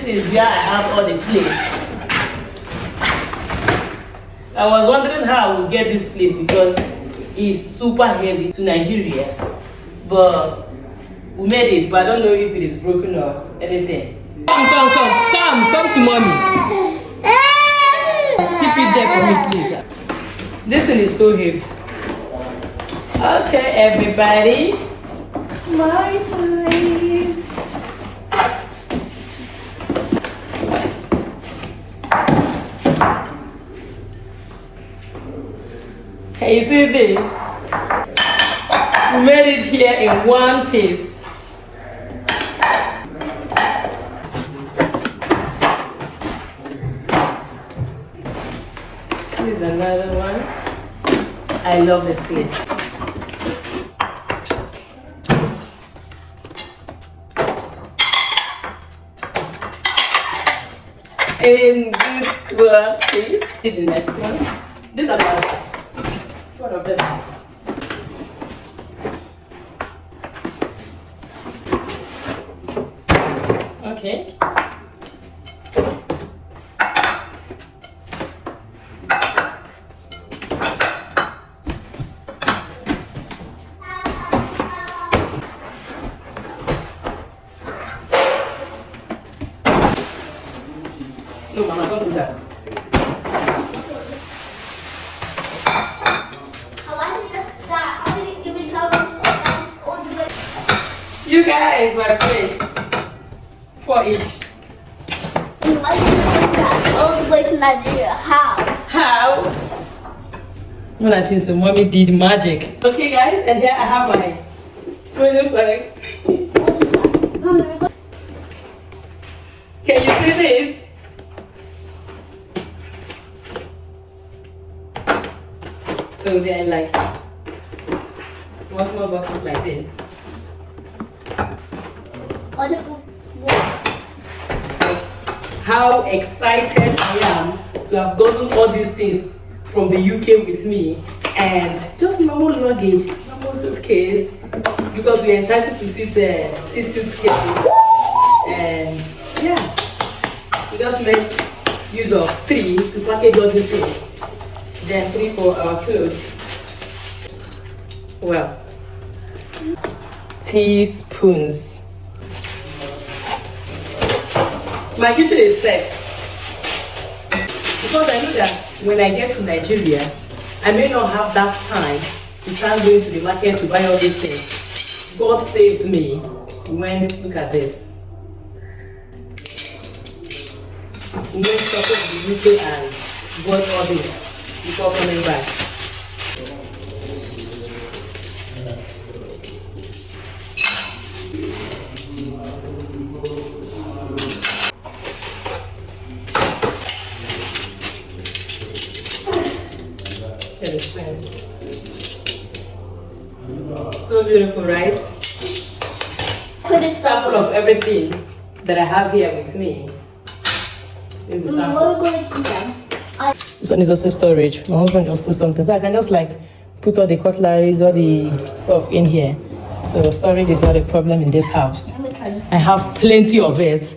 this is where I have all the plates. I was wondering how I would get this plate because it's super heavy to Nigeria. But we made it, but I don't know if it is broken or anything. Come to mommy. Keep it there for me, please. This thing is so heavy. Okay, everybody. My plates. Can you see this? We made it here in one piece. This is another one. I love this plate. And good work, please. See the next one. This is about one of them. Okay. No, Mama, don't do that. You guys, my plates. 4 each. Why did you do that all the way to Nigeria? How? When so mommy did magic. Okay, guys, and here I have my spinning flag. Can you see this? So they're like small boxes like this. How excited I am to have gotten all these things from the UK with me, and just normal luggage, normal suitcase, because we are entitled to sit 6 suitcases, and yeah, we just make use of 3 to package all these things, then 3 for our clothes. Well, teaspoons. My kitchen is set because I know that when I get to Nigeria, I may not have that time to start going to the market to buy all these things. God saved me. Look at this. We went shopping to the UK and bought all this before coming back. So beautiful, right? Put a sample of everything that I have here with me. This is a sample. This one is also storage. My husband just put something, so I can just like put all the cutleries, all the stuff in here. So storage is not a problem in this house. I have plenty of it.